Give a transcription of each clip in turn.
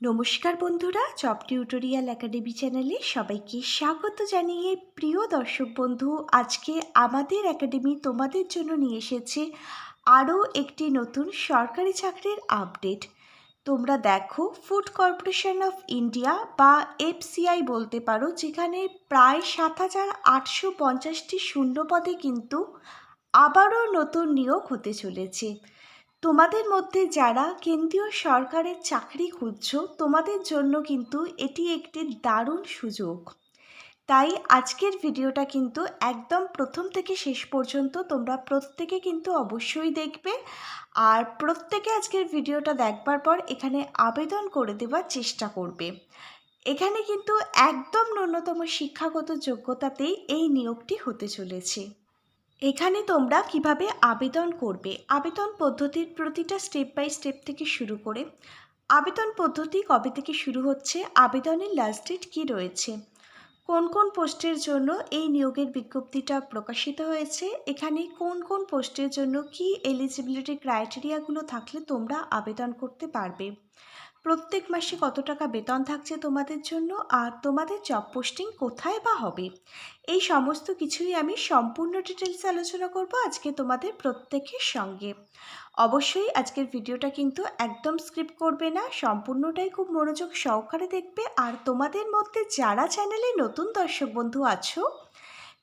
নমস্কার বন্ধুরা, job tutorial academy চ্যানেলে সবাইকে স্বাগত জানিয়ে প্রিয় দর্শক বন্ধু, আজকে আমাদের একাডেমি তোমাদের জন্য নিয়ে এসেছে আরও একটি নতুন সরকারি চাকরির আপডেট। তোমরা দেখো, ফুড কর্পোরেশন অফ ইন্ডিয়া বা এফসিআই বলতে পারো, যেখানে প্রায় ৭,৮৫০টি শূন্য পদে কিন্তু আবারও নতুন নিয়োগ হতে চলেছে। তোমাদের মধ্যে যারা কেন্দ্রীয় সরকারের চাকরি খুঁজছো, তোমাদের জন্য কিন্তু এটি একটি দারুণ সুযোগ। তাই আজকের ভিডিওটা কিন্তু একদম প্রথম থেকে শেষ পর্যন্ত তোমরা প্রত্যেকে কিন্তু অবশ্যই দেখবে, আর প্রত্যেকে আজকের ভিডিওটা দেখবার পর এখানে আবেদন করে দেওয়ার চেষ্টা করবে। এখানে কিন্তু একদম ন্যূনতম শিক্ষাগত যোগ্যতাতেই এই নিয়োগটি হতে চলেছে। এখানে তোমরা কিভাবে আবেদন করবে, আবেদন পদ্ধতির প্রতিটা স্টেপ বাই স্টেপ থেকে শুরু করে আবেদন পদ্ধতি কবে থেকে শুরু হচ্ছে, আবেদনের লাস্ট ডেট কী রয়েছে, কোন কোন পোস্টের জন্য এই নিয়োগের বিজ্ঞপ্তিটা প্রকাশিত হয়েছে, এখানে কোন কোন পোস্টের জন্য কি এলিজিবিলিটি ক্রাইটেরিয়াগুলো থাকলে তোমরা আবেদন করতে পারবে, প্রত্যেক মাসে কত টাকা বেতন থাকছে তোমাদের জন্য, আর তোমাদের জব পোস্টিং কোথায় বা হবে, এই সমস্ত কিছুই আমি সম্পূর্ণ ডিটেলসে আলোচনা করব আজকে তোমাদের প্রত্যেকের সঙ্গে। অবশ্যই আজকের ভিডিওটা কিন্তু একদম স্কিপ করবে না, সম্পূর্ণটাই খুব মনোযোগ সহকারে দেখবে। আর তোমাদের মধ্যে যারা চ্যানেলে নতুন দর্শক বন্ধু আছো,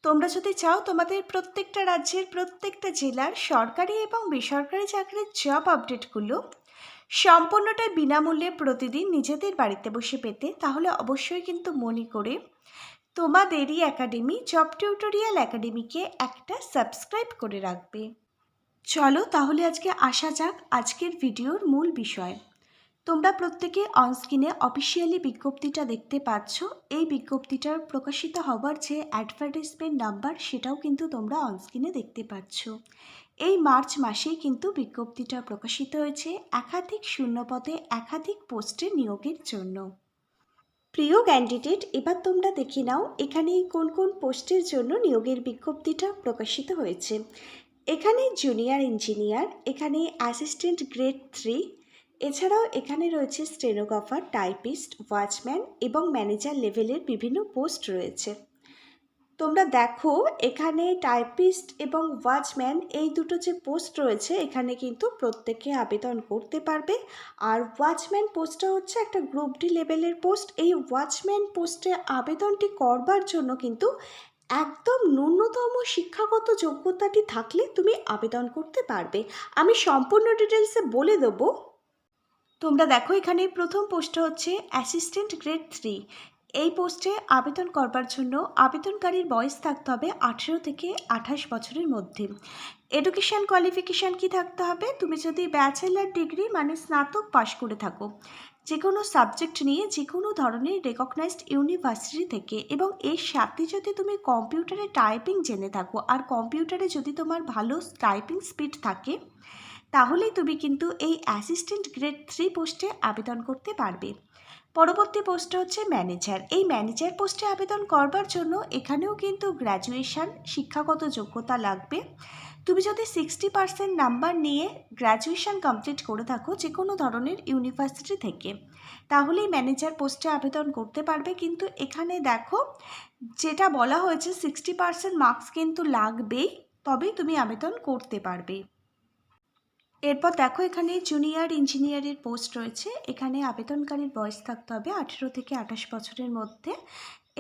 তোমরা যদি চাও তোমাদের প্রত্যেকটা রাজ্যের প্রত্যেকটা জেলার সরকারি এবং বেসরকারি চাকরির জব আপডেটগুলো সম্পূর্ণটাই বিনামূল্যে প্রতিদিন নিজেদের বাড়িতে বসে পেতে, তাহলে অবশ্যই কিন্তু মনে করে তোমাদেরই একাডেমি জব টিউটোরিয়াল একাডেমিকে একটা সাবস্ক্রাইব করে রাখবে। চলো তাহলে আজকে আসা যাক আজকের ভিডিওর মূল বিষয়। তোমরা প্রত্যেকে অনস্ক্রিনে অফিসিয়ালি বিজ্ঞপ্তিটা দেখতে পাচ্ছ। এই বিজ্ঞপ্তিটার প্রকাশিত হওয়ার যে অ্যাডভার্টাইজমেন্ট নাম্বার, সেটাও কিন্তু তোমরা অনস্ক্রিনে দেখতে পাচ্ছ। এই মার্চ মাসেই কিন্তু বিজ্ঞপ্তিটা প্রকাশিত হয়েছে একাধিক শূন্যপদে একাধিক পোস্টে নিয়োগের জন্য। প্রিয় ক্যান্ডিডেট, এবার তোমরা দেখে নাও এখানে কোন কোন পোস্টের জন্য নিয়োগের বিজ্ঞপ্তিটা প্রকাশিত হয়েছে। এখানে জুনিয়র ইঞ্জিনিয়ার, এখানে অ্যাসিস্ট্যান্ট গ্রেড 3, এছাড়াও এখানে রয়েছে স্টেনোগ্রাফার, টাইপিস্ট, ওয়াচম্যান এবং ম্যানেজার লেভেলের বিভিন্ন পোস্ট রয়েছে। তোমরা দেখো এখানে টাইপিস্ট এবং ওয়াচম্যান এই দুটো যে পোস্ট রয়েছে, এখানে কিন্তু প্রত্যেকে আবেদন করতে পারবে। আর ওয়াচম্যান পোস্টটা হচ্ছে একটা গ্রুপ ডি লেভেলের পোস্ট। এই ওয়াচম্যান পোস্টে আবেদনটি করবার জন্য কিন্তু একদম ন্যূনতম শিক্ষাগত যোগ্যতাটি থাকলে তুমি আবেদন করতে পারবে। আমি সম্পূর্ণ ডিটেলসে বলে দেবো। তোমরা দেখো এখানে প্রথম পোস্টটা হচ্ছে অ্যাসিস্ট্যান্ট গ্রেড 3। এই পোস্টে আবেদন করবার জন্য আবেদনকারীর বয়স থাকতে হবে 18 থেকে 28 বছরের মধ্যে। এডুকেশান কোয়ালিফিকেশান কি থাকতে হবে, তুমি যদি ব্যাচেলার ডিগ্রি মানে স্নাতক পাশ করে থাকো যে কোনো সাবজেক্ট নিয়ে যে কোনো ধরনের রেকগনাইজড ইউনিভার্সিটি থেকে, এবং এর সাথে যদি তুমি কম্পিউটারে টাইপিং জেনে থাকো আর কম্পিউটারে যদি তোমার ভালো টাইপিং স্পিড থাকে, তাহলেই তুমি কিন্তু এই অ্যাসিস্ট্যান্ট গ্রেড 3 পোস্টে আবেদন করতে পারবে। পরবর্তী পোস্টটা হচ্ছে ম্যানেজার। এই ম্যানেজার পোস্টে আবেদন করবার জন্য এখানেও কিন্তু গ্র্যাজুয়েশান শিক্ষাগত যোগ্যতা লাগবে। তুমি যদি 60% নাম্বার নিয়ে গ্র্যাজুয়েশান কমপ্লিট করে থাকো যে কোনো ধরনের ইউনিভার্সিটি থেকে, তাহলেই ম্যানেজার পোস্টে আবেদন করতে পারবে। কিন্তু এখানে দেখো যেটা বলা হয়েছে 60% মার্কস কিন্তু লাগবেই, তবেই তুমি আবেদন করতে পারবে। এরপর দেখো এখানে জুনিয়র ইঞ্জিনিয়ারের পোস্ট রয়েছে। এখানে আবেদনকারীর বয়স থাকতে হবে 18 থেকে 28 বছরের মধ্যে।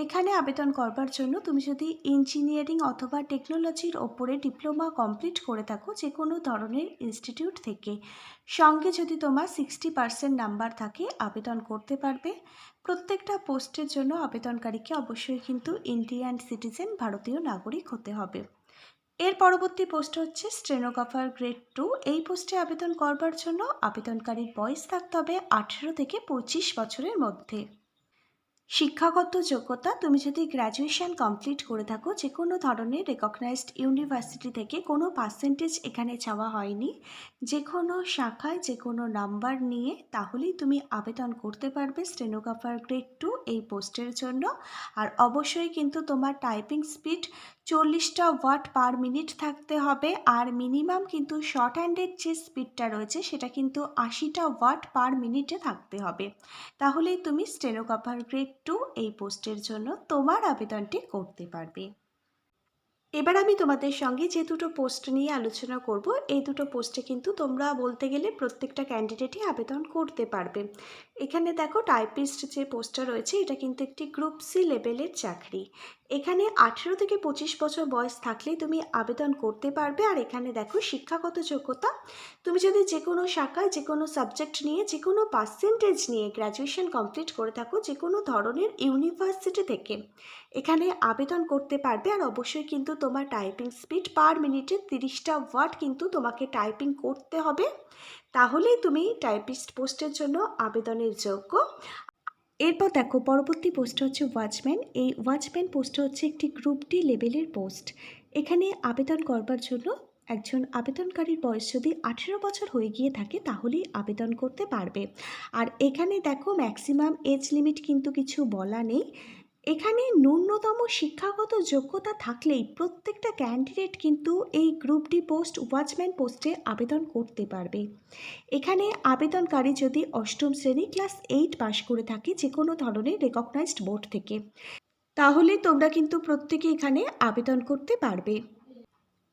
এখানে আবেদন করবার জন্য তুমি যদি ইঞ্জিনিয়ারিং অথবা টেকনোলজির ওপরে ডিপ্লোমা কমপ্লিট করে থাকো যে কোনো ধরনের ইনস্টিটিউট থেকে, সঙ্গে যদি তোমার 60% নাম্বার থাকে, আবেদন করতে পারবে। প্রত্যেকটা পোস্টের জন্য আবেদনকারীকে অবশ্যই কিন্তু ইন্ডিয়ান সিটিজেন, ভারতীয় নাগরিক হতে হবে। এর পরবর্তী পোস্ট হচ্ছে স্টেনোগ্রাফার গ্রেড 2। এই পোস্টে আবেদন করবার জন্য আবেদনকারীর বয়স থাকতে হবে 18 থেকে 25 বছরের মধ্যে। শিক্ষাগত যোগ্যতা, তুমি যদি গ্র্যাজুয়েশান কমপ্লিট করে থাকো যে কোনো ধরনের রেকগনাইজড ইউনিভার্সিটি থেকে, কোনো পার্সেন্টেজ এখানে চাওয়া হয়নি, যে কোনো শাখায় যে কোনো নাম্বার নিয়ে, তাহলেই তুমি আবেদন করতে পারবে স্টেনোগ্রাফার গ্রেড 2 এই পোস্টের জন্য। আর অবশ্যই কিন্তু তোমার টাইপিং স্পিড 40টা ওয়াট পার মিনিট থাকতে হবে, আর মিনিমাম কিন্তু শর্ট হ্যান্ডের যে স্পিডটা রয়েছে সেটা কিন্তু 80টা ওয়াট পার মিনিটে থাকতে হবে। তাহলেই তুমি স্টেনোগ্রাফার গ্রেড 2 এই পোস্টের জন্য তোমার আবেদনটি করতে পারবে। এবার আমি তোমাদের সঙ্গে যে দুটো পোস্ট নিয়ে আলোচনা করব, এই দুটো পোস্টে কিন্তু তোমরা বলতে গেলে প্রত্যেকটা ক্যান্ডিডেটই আবেদন করতে পারবে। এখানে দেখো টাইপিস্ট যে পোস্টটা রয়েছে এটা কিন্তু একটি গ্রুপ সি লেভেলের চাকরি। এখানে 18 থেকে 25 বছর বয়স থাকলেই তুমি আবেদন করতে পারবে। আর এখানে দেখো শিক্ষাগত যোগ্যতা, তুমি যদি যে কোনো শাখায় যে কোনো সাবজেক্ট নিয়ে যে কোনো পার্সেন্টেজ নিয়ে গ্র্যাজুয়েশন কমপ্লিট করে থাকো যে কোনো ধরনের ইউনিভার্সিটি থেকে এখানে আবেদন করতে পারবে। আর অবশ্যই কিন্তু তোমার টাইপিং স্পিড পার মিনিটে 30টা ওয়ার্ড কিন্তু তোমাকে টাইপিং করতে হবে, তাহলেই তুমি টাইপিস্ট পোস্টের জন্য আবেদনের যোগ্য। এরপর দেখো পরবর্তী পোস্ট হচ্ছে ওয়াচম্যান। এই ওয়াচম্যান পোস্টটা হচ্ছে একটি গ্রুপ ডি লেভেলের পোস্ট। এখানে আবেদন করবার জন্য একজন আবেদনকারীর বয়স যদি 18 বছর হয়ে গিয়ে থাকে তাহলেই আবেদন করতে পারবে। আর এখানে দেখো ম্যাক্সিমাম এজ লিমিট কিন্তু কিছু বলা নেই। এখানে ন্যূনতম শিক্ষাগত যোগ্যতা থাকলেই প্রত্যেকটা ক্যান্ডিডেট কিন্তু এই গ্রুপ ডি পোস্ট ওয়াচম্যান পোস্টে আবেদন করতে পারবে। এখানে আবেদনকারী যদি 8ম শ্রেণী ক্লাস 8 পাশ করে থাকে যে কোনো ধরনের রেকগনাইজড বোর্ড থেকে, তাহলে তোমরা কিন্তু প্রত্যেকে এখানে আবেদন করতে পারবে।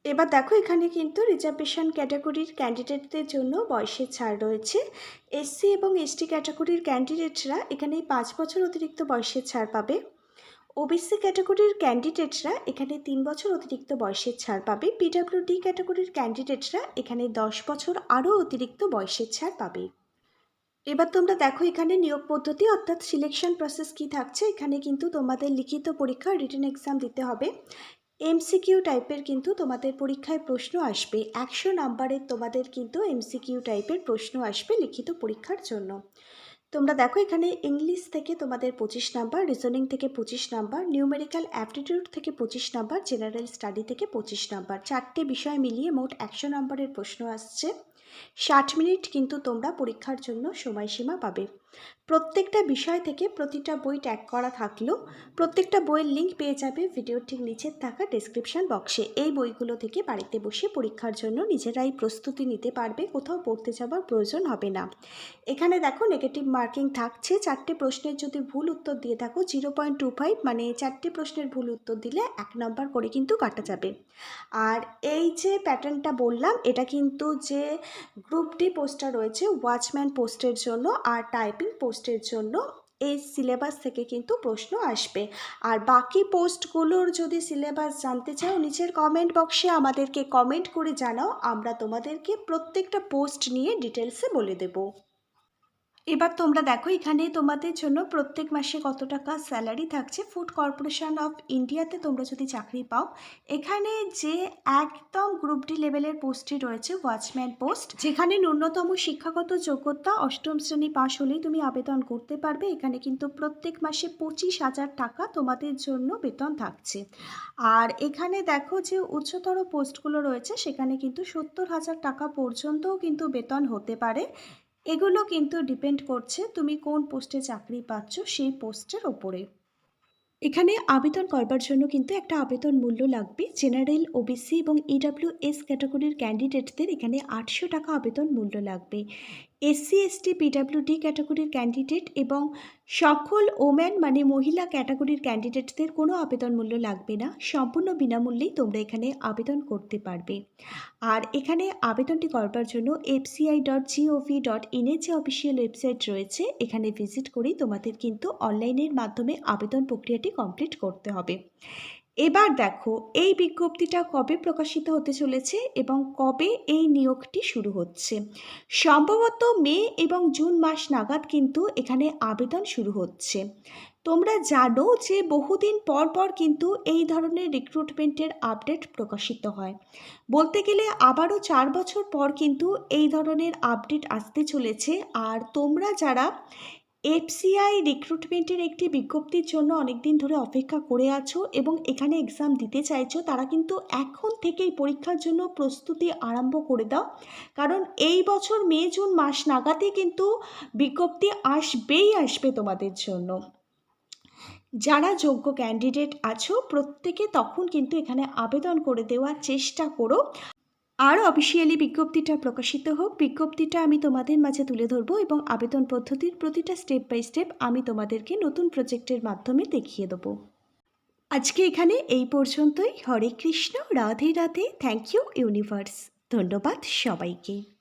এবার দেখো এখানে কিন্তু রিজার্ভেশন ক্যাটাগরির ক্যান্ডিডেটদের জন্য বয়সের ছাড় রয়েছে। এসসি এবং এসটি ক্যাটাগরির ক্যান্ডিডেটরা এখানে 5 বছর অতিরিক্ত বয়সের ছাড় পাবে। ওবিসি ক্যাটাগরির ক্যান্ডিডেটরা এখানে 3 বছর অতিরিক্ত বয়সের ছাড় পাবে। পিডব্লিউডি ক্যাটাগরির ক্যান্ডিডেটরা এখানে 10 বছর আরও অতিরিক্ত বয়সের ছাড় পাবে। এবার তোমরা দেখো এখানে নিয়োগ পদ্ধতি অর্থাৎ সিলেকশন প্রসেস কি থাকছে। এখানে কিন্তু তোমাদের লিখিত পরীক্ষা রিটেন এক্সাম দিতে হবে। এমসিকিউ টাইপের কিন্তু তোমাদের পরীক্ষায় প্রশ্ন আসবে, 100 নাম্বারের তোমাদের কিন্তু এমসিকিউ টাইপের প্রশ্ন আসবে লিখিত পরীক্ষার জন্য। তোমরা দেখো এখানে ইংলিশ থেকে তোমাদের 25 নাম্বার, রিজনিং থেকে 25 নাম্বার, নিউমেরিক্যাল অ্যাপটিটিউড থেকে 25 নাম্বার, জেনারেল স্টাডি থেকে 25 নাম্বার, 4টে বিষয় মিলিয়ে মোট 100 নাম্বারের প্রশ্ন আসছে। 60 মিনিট কিন্তু তোমরা পরীক্ষার জন্য সময়সীমা পাবে। প্রত্যেকটা বিষয় থেকে প্রতিটা বই ট্যাগ করা থাকলেও প্রত্যেকটা বইয়ের লিঙ্ক পেয়ে যাবে ভিডিওর ঠিক নিচের থাকা ডেসক্রিপশন বক্সে। এই বইগুলো থেকে বাড়িতে বসে পরীক্ষার জন্য নিজেরাই প্রস্তুতি নিতে পারবে, কোথাও পড়তে যাবার প্রয়োজন হবে না। এখানে দেখো নেগেটিভ মার্কিং থাকছে। 4টে প্রশ্নের যদি ভুল উত্তর দিয়ে থাকো 0.25, মানে 4টে প্রশ্নের ভুল উত্তর দিলে 1 নম্বর করে কিন্তু কাটা যাবে। আর এই যে প্যাটার্নটা বললাম এটা কিন্তু যে গ্রুপ ডি পোস্টটা রয়েছে ওয়াচম্যান পোস্টের জন্য আর টাইপিং পোস্টের জন্য এই সিলেবাস থেকে কিন্তু প্রশ্ন আসবে। আর বাকি পোস্টগুলোর যদি সিলেবাস জানতে চাও নিচের কমেন্ট বক্সে আমাদেরকে কমেন্ট করে জানাও, আমরা তোমাদেরকে প্রত্যেকটা পোস্ট নিয়ে ডিটেলসে বলে দেবো। এবার তোমরা দেখো এখানে তোমাদের জন্য প্রত্যেক মাসে কত টাকা স্যালারি থাকছে। ফুড কর্পোরেশন অফ ইন্ডিয়াতে তোমরা যদি চাকরি পাও, এখানে যে একদম গ্রুপ ডি লেভেলের পোস্টটি রয়েছে ওয়াচম্যান পোস্ট, যেখানে ন্যূনতম শিক্ষাগত যোগ্যতা 8ম শ্রেণী পাশ হলেই তুমি আবেদন করতে পারবে। এখানে কিন্তু প্রত্যেক মাসে 25,000 টাকা তোমাদের জন্য বেতন থাকছে। আর এখানে দেখো যে উচ্চতর পোস্টগুলো রয়েছে সেখানে কিন্তু 70,000 টাকা পর্যন্তও কিন্তু বেতন হতে পারে। এগুলো কিন্তু ডিপেন্ড করছে তুমি কোন পোস্টে চাকরি পাচ্ছ সেই পোস্টের ওপরে। এখানে আবেদন করবার জন্য কিন্তু একটা আবেদন মূল্য লাগবে। জেনারেল, ওবিসি এবং ইডব্লিউএস ক্যাটাগরির ক্যান্ডিডেটদের এখানে 800 টাকা আবেদন মূল্য লাগবে। এসসি, এসটি, পিডব্লিউডি ক্যাটাগরির ক্যান্ডিডেট এবং সকল ওম্যান মানে মহিলা ক্যাটাগরির ক্যান্ডিডেটদের কোনো আবেদন মূল্য লাগবে না, সম্পূর্ণ বিনামূল্যেই তোমরা এখানে আবেদন করতে পারবে। আর এখানে আবেদনটি করবার জন্য fci.gov.in এর যে অফিসিয়াল ওয়েবসাইট রয়েছে এখানে ভিজিট করেই তোমাদের কিন্তু অনলাইনের মাধ্যমে আবেদন প্রক্রিয়াটি কমপ্লিট করতে হবে। এবার দেখো এই বিজ্ঞপ্তিটা কবে প্রকাশিত হতে চলেছে এবং কবে এই নিয়োগটি শুরু হচ্ছে। সম্ভবত মে এবং জুন মাস নাগাদ কিন্তু এখানে আবেদন শুরু হচ্ছে। তোমরা জানো যে বহুদিন পর পর কিন্তু এই ধরনের রিক্রুটমেন্টের আপডেট প্রকাশিত হয়। বলতে গেলে আবারও 4 বছর পর কিন্তু এই ধরনের আপডেট আসতে চলেছে। আর তোমরা যারা এফসিআই রিক্রুটমেন্টের একটি বিজ্ঞপ্তির জন্য অনেকদিন ধরে অপেক্ষা করে আছো এবং এখানে এক্সাম দিতে চাইছো, তারা কিন্তু এখন থেকেই পরীক্ষার জন্য প্রস্তুতি আরম্ভ করে দাও, কারণ এই বছর মে জুন মাস নাগাদই কিন্তু বিজ্ঞপ্তি আসবে তোমাদের জন্য। যারা যোগ্য ক্যান্ডিডেট আছো প্রত্যেকে তখন কিন্তু এখানে আবেদন করে দেওয়ার চেষ্টা করো। আর অফিসিয়ালি বিজ্ঞপ্তিটা প্রকাশিত হোক, বিজ্ঞপ্তিটা আমি তোমাদের মাঝে তুলে ধরবো এবং আবেদন পদ্ধতির প্রতিটা স্টেপ বাই স্টেপ আমি তোমাদেরকে নতুন প্রজেক্টের মাধ্যমে দেখিয়ে দেবো। আজকে এখানে এই পর্যন্তই। Hare Krishna, Radhe Radhe, thank you universe. ধন্যবাদ সবাইকে।